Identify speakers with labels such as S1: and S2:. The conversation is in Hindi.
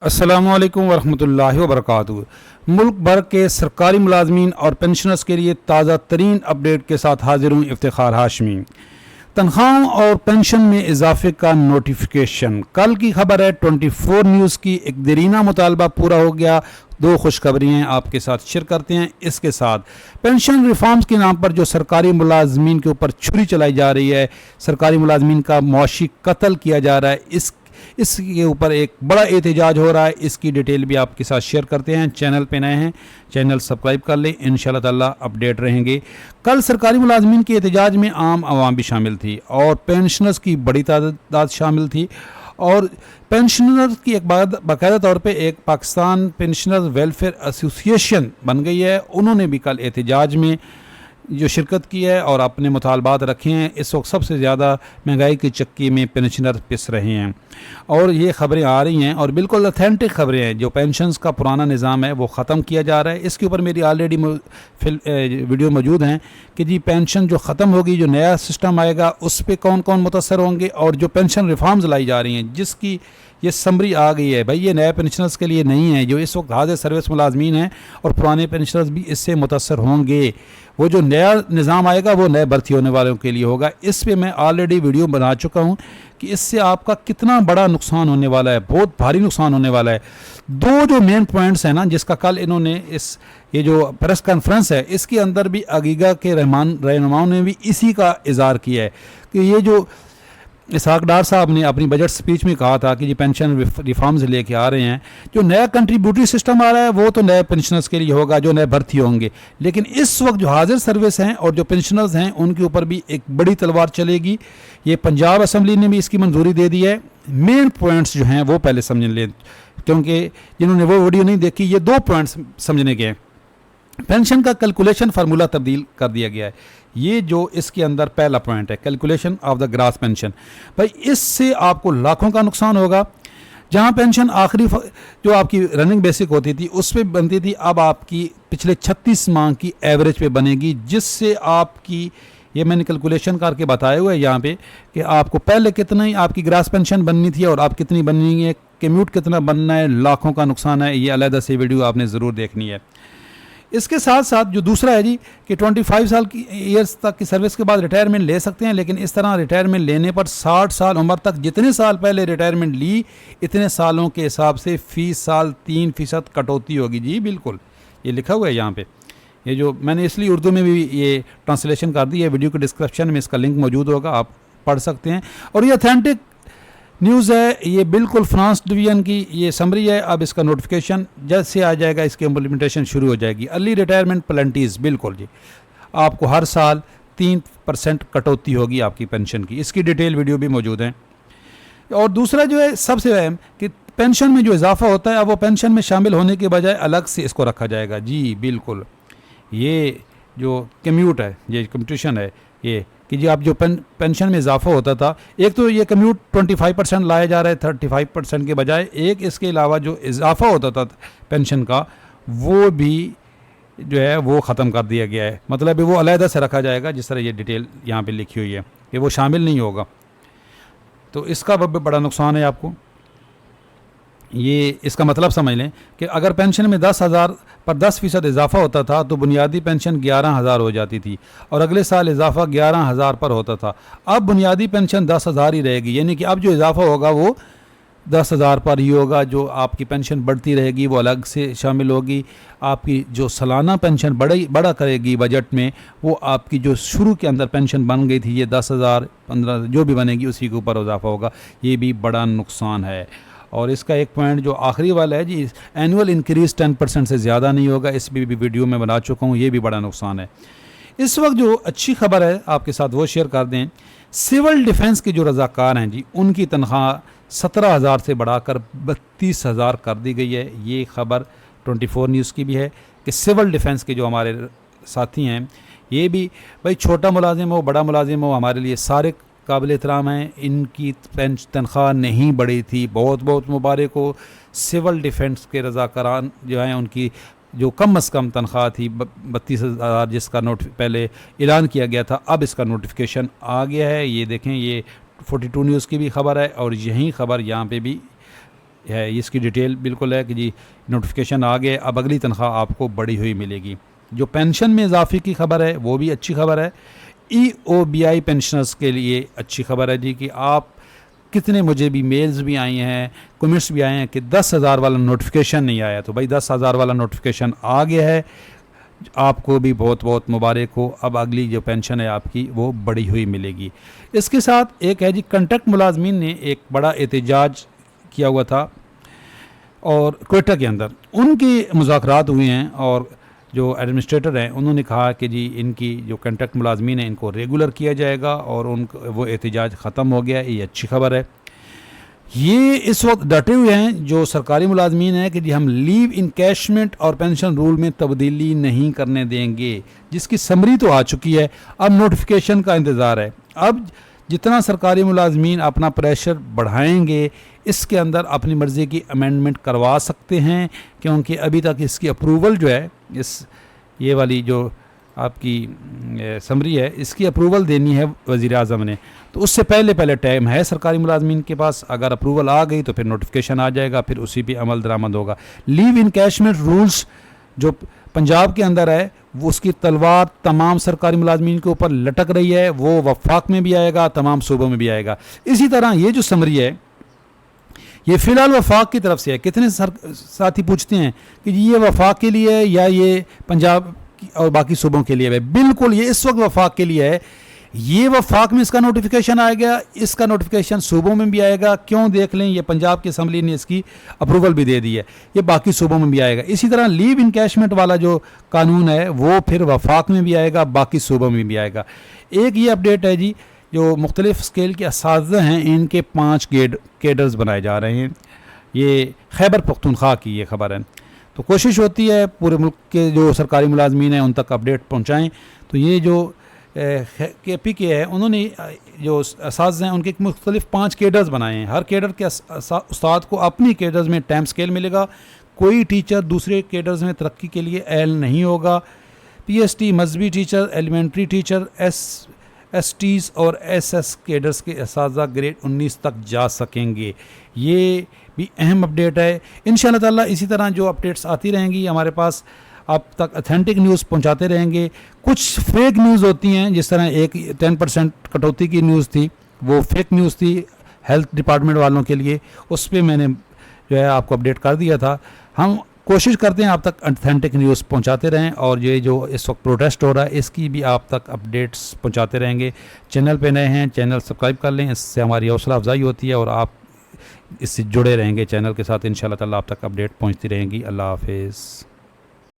S1: अस्सलामुअलैकुम वरहमतुल्लाहि वबरकातुहू। मुल्क भर के सरकारी मुलाजमीन और पेंशनर्स के लिए ताज़ा तरीन अपडेट के साथ हाजिर हूँ इफ्तिखार हाशमी। तनख्वाहों और पेंशन में इजाफे का नोटिफिकेशन। कल की खबर है 24 न्यूज़ की। एक देरीना मुतालबा पूरा हो गया। दो खुशखबरियाँ आपके साथ शेयर करते हैं। इसके साथ पेंशन रिफॉर्म्स के नाम पर जो सरकारी मुलाजमीन के ऊपर छुरी चलाई जा रही है, सरकारी मुलाजमीन का मुआशी कत्ल किया जा रहा है, इसके ऊपर एक बड़ा एहतजाज हो रहा है। इसकी डिटेल भी आपके साथ शेयर करते हैं। चैनल पे नए हैं, चैनल सब्सक्राइब कर लें, इंशाल्लाह ताला अपडेट रहेंगे। कल सरकारी मुलाजमीन के एहतजाज में आम आवाम भी शामिल थी और पेंशनर्स की बड़ी तादाद शामिल थी। और पेंशनर्स की एक बाकायदा तौर पे एक पाकिस्तान पेंशनर्स वेलफेयर एसोसिएशन बन गई है। उन्होंने भी कल एहतजाज में जो शिरकत की है और अपने मुतालबात रखे हैं। इस वक्त सबसे ज़्यादा महंगाई की चक्की में पेंशनर पिस रहे हैं और ये ख़बरें आ रही हैं और बिल्कुल ऑथेंटिक ख़बरें हैं। जो पेंशन्स का पुराना निज़ाम है वो ख़त्म किया जा रहा है। इसके ऊपर मेरी ऑलरेडी वीडियो मौजूद हैं कि जी पेंशन जो ख़त्म होगी, जो नया सिस्टम आएगा उस पर कौन कौन मुतासर होंगे, और जो पेंशन रिफॉर्म्स लाई जा रही हैं जिसकी ये समरी आ गई है। भाई ये नए पेंशनर्स के लिए नहीं है। जो इस वक्त हाजिर सर्विस मुलाजमीन हैं और पुराने पेंशनर्स भी इससे मुतासर होंगे। वो जो नया निज़ाम आएगा वो नए भर्ती होने वालों के लिए होगा। इस पे मैं ऑलरेडी वीडियो बना चुका हूँ कि इससे आपका कितना बड़ा नुकसान होने वाला है, बहुत भारी नुकसान होने वाला है। दो जो मेन पॉइंट्स हैं ना, जिसका कल इन्होंने ये जो प्रेस कॉन्फ्रेंस है इसके अंदर भी अगीगा के रहनुमाओं ने भी इसी का इज़हार किया है कि ये जो इसहाक डार साहब ने अपनी बजट स्पीच में कहा था कि जी पेंशन रिफॉर्म्स लेके आ रहे हैं। जो नया कंट्रीब्यूटरी सिस्टम आ रहा है वो तो नए पेंशनर्स के लिए होगा, जो नए भर्ती होंगे। लेकिन इस वक्त जो हाजिर सर्विस हैं और जो पेंशनर्स हैं उनके ऊपर भी एक बड़ी तलवार चलेगी। ये पंजाब असम्बली ने भी इसकी मंजूरी दे दी है। मेन पॉइंट्स जो हैं वो पहले समझ लें, क्योंकि जिन्होंने वो वीडियो नहीं देखी, ये दो पॉइंट्स समझने के हैं। पेंशन का कैलकुलेशन फार्मूला तब्दील कर दिया गया है। ये जो इसके अंदर पहला पॉइंट है, calculation of the grass pension. भाई इससे आपको लाखों का नुकसान होगा। जहां पेंशन आखिरी जो आपकी रनिंग बेसिक होती थी उस पर बनती थी, अब आपकी पिछले 36 माह की एवरेज पे बनेगी, जिससे आपकी ये मैंने कैलकुलेशन करके बताया हुआ है यहाँ पे कि आपको पहले कितनी आपकी ग्रास पेंशन बननी थी और आप कितनी बननी है, कम्यूट कितना बनना है, लाखों का नुकसान है। ये अलग से वीडियो आपने ज़रूर देखनी है। इसके साथ साथ जो दूसरा है जी कि 25 साल की ईयर्स तक की सर्विस के बाद रिटायरमेंट ले सकते हैं, लेकिन इस तरह रिटायरमेंट लेने पर 60 साल उम्र तक जितने साल पहले रिटायरमेंट ली इतने सालों के हिसाब से फी साल 3% कटौती होगी। जी बिल्कुल, ये लिखा हुआ है यहाँ पे। ये जो मैंने इसलिए उर्दू में भी ये ट्रांसलेशन कर दी है। वीडियो के डिस्क्रिप्शन में इसका लिंक मौजूद होगा, आप पढ़ सकते हैं। और ये ऑथेंटिक न्यूज़ है, ये बिल्कुल फ्रांस डिवीज़न की ये समरी है। अब इसका नोटिफिकेशन जल्द से आ जाएगा, इसकी इम्प्लीमेंटेशन शुरू हो जाएगी। अर्ली रिटायरमेंट प्लेंटीज़, बिल्कुल जी, आपको हर साल 3% कटौती होगी आपकी पेंशन की। इसकी डिटेल वीडियो भी मौजूद है। और दूसरा जो है सबसे अहम कि पेंशन में जो इजाफा होता है अब वो पेंशन में शामिल होने के बजाय अलग से इसको रखा जाएगा। जी बिल्कुल, ये जो कम्यूट है, ये कम्यूटेशन है, ये कि जी आप जो पेंशन में इजाफा होता था, एक तो ये कम्यूट 25% लाया जा रहा है 35% के बजाय, एक इसके अलावा जो इजाफा होता था पेंशन का वो भी जो है वो ख़त्म कर दिया गया है। मतलब वो अलहदा से रखा जाएगा, जिस तरह ये डिटेल यहाँ पे लिखी हुई है कि वो शामिल नहीं होगा। तो इसका बड़ा नुकसान है आपको। ये इसका मतलब समझ लें कि अगर पेंशन में 10,000 पर 10% इजाफा होता था तो बुनियादी पेंशन 11,000 हो जाती थी और अगले साल इजाफा 11,000 पर होता था। अब बुनियादी पेंशन 10,000 ही रहेगी, यानी कि अब जो इजाफा होगा वो 10,000 पर ही होगा। जो आपकी पेंशन बढ़ती रहेगी वो अलग से शामिल होगी। आपकी जो सालाना पेंशन बड़ा करेगी बजट में, वो आपकी जो शुरू के अंदर पेंशन बन गई थी ये 10,000 15 जो भी बनेगी उसी के ऊपर इजाफा होगा। ये भी बड़ा नुकसान है। और इसका एक पॉइंट जो आखिरी वाला है जी, एनुअल इंक्रीज़ 10% से ज़्यादा नहीं होगा। इस भी वीडियो में बना चुका हूँ, ये भी बड़ा नुकसान है। इस वक्त जो अच्छी खबर है आपके साथ वो शेयर कर दें। सिविल डिफेंस के जो रज़ाकार हैं जी, उनकी तनख्वाह 17,000 से बढ़ाकर 32,000 कर दी गई है। ये खबर 24 न्यूज़ की भी है कि सिविल डिफेंस के जो हमारे साथी हैं, ये भी भाई छोटा मुलाजिम हो बड़ा मुलाजिम हो, हमारे लिए सारे काबिल एहतराम हैं। इनकी तनख्वाह नहीं बढ़ी थी, बहुत बहुत मुबारक हो। सिविल डिफेंस के रज़ाकारान जो हैं उनकी जो कम अज़ कम तनख्वाह थी 32,000, जिसका पहले ऐलान किया गया था, अब इसका नोटिफिकेशन आ गया है। ये देखें, ये 42 न्यूज़ की भी खबर है और यही खबर यहाँ पे भी है, इसकी डिटेल बिल्कुल है कि जी नोटिफिकेशन आ गए, अब अगली तनख्वाह आपको बढ़ी हुई मिलेगी। जो पेंशन में इजाफे की खबर है वो भी अच्छी खबर है। EOBI पेंशनर्स के लिए अच्छी खबर है जी कि आप कितने, मुझे भी मेल्स भी आई हैं, कमेंट्स भी आए हैं कि 10,000 वाला नोटिफिकेशन नहीं आया, तो भाई 10,000 वाला नोटिफिकेशन आ गया है, आपको भी बहुत बहुत मुबारक हो। अब अगली जो पेंशन है आपकी वो बढ़ी हुई मिलेगी। इसके साथ एक है जी, कॉन्ट्रैक्ट मुलाजमीन ने एक बड़ा एहतजाज किया हुआ था और क्वेटा के अंदर उनके मुज़ाकरात हुए हैं और जो एडमिनिस्ट्रेटर हैं उन्होंने कहा कि जी इनकी जो कॉन्ट्रैक्ट मुलाजमीन हैं इनको रेगुलर किया जाएगा और उनको वो एहतजाज ख़त्म हो गया। ये अच्छी खबर है। ये इस वक्त डटे हुए हैं जो सरकारी मुलाजमीन हैं कि जी हम लीव इनकैशमेंट और पेंशन रूल में तब्दीली नहीं करने देंगे, जिसकी समरी तो आ चुकी है, अब नोटिफिकेशन का इंतज़ार है। अब जितना सरकारी मुलाजमीन अपना प्रेशर बढ़ाएंगे इसके अंदर अपनी मर्ज़ी की अमेंडमेंट करवा सकते हैं, क्योंकि अभी तक इसकी अप्रूवल जो है, इस ये वाली जो आपकी समरी है इसकी अप्रूवल देनी है वज़ीर आज़म ने, तो उससे पहले टाइम है सरकारी मुलाजमीन के पास। अगर अप्रूवल आ गई तो फिर नोटिफिकेशन आ जाएगा, फिर उसी पे अमल दरामद होगा। लीव इनकैशमेंट रूल्स जो पंजाब के अंदर है वो उसकी तलवार तमाम सरकारी मुलाजमीन के ऊपर लटक रही है, वो वफाक में भी आएगा, तमाम सूबों में भी आएगा। इसी तरह ये जो समरी है ये फ़िलहाल वफाक की तरफ से है। कितने साथी पूछते हैं कि ये वफाक के लिए है या ये पंजाब और बाकी सूबों के लिए है। बिल्कुल ये इस वक्त वफाक के लिए है। ये वफाक में इसका नोटिफिकेशन आएगा, इसका नोटिफिकेशन सूबों में भी आएगा। क्यों, देख लें, ये पंजाब की असम्बली ने इसकी अप्रूवल भी दे दी है, ये बाकी सूबों में भी आएगा। इसी तरह लीव इनकैशमेंट वाला जो कानून है वो फिर वफाक में भी आएगा, बाकी सूबों में भी आएगा। एक ये अपडेट है जी, जो मुख्तलिफ स्केल के असातिज़ा हैं इनके 5 कैडर्स बनाए जा रहे हैं। ये खैबर पख्तूनख्वा की ये खबर है। तो कोशिश होती है पूरे मुल्क के जो सरकारी मुलाजमीन हैं उन तक अपडेट पहुँचाएँ। तो ये जो KPK है उन्होंने जो असातिज़ा हैं उनके मुख्तलिफ 5 कैडर्स बनाए हैं। हर कैडर के उस्ताद को अपनी कैडर्स में टाइम स्केल मिलेगा। कोई टीचर दूसरे कैडर्स में तरक्की के लिए अहल नहीं होगा। PST मजहबी टीचर, एलिमेंट्री टीचर, STs और SS कैडर्स के असातिज़ा ग्रेड 19 तक जा सकेंगे। ये भी अहम अपडेट है। इंशाअल्लाह ताला इसी तरह जो अपडेट्स आती रहेंगी हमारे पास, आप तक ऑथेंटिक न्यूज़ पहुंचाते रहेंगे। कुछ फेक न्यूज़ होती हैं, जिस तरह एक 10% कटौती की न्यूज़ थी, वो फेक न्यूज़ थी हेल्थ डिपार्टमेंट वालों के लिए, उस पर मैंने जो है आपको अपडेट कर दिया था। हम कोशिश करते हैं आप तक ऑथेंटिक न्यूज़ पहुंचाते रहें और ये जो इस वक्त प्रोटेस्ट हो रहा है इसकी भी आप तक अपडेट्स पहुंचाते रहेंगे। चैनल पे नए हैं, चैनल सब्सक्राइब कर लें, इससे हमारी हौसला अफजाई होती है और आप इससे जुड़े रहेंगे चैनल के साथ। इंशाअल्लाह ताला आप तक अपडेट पहुंचती रहेंगी। अल्लाह हाफिज़।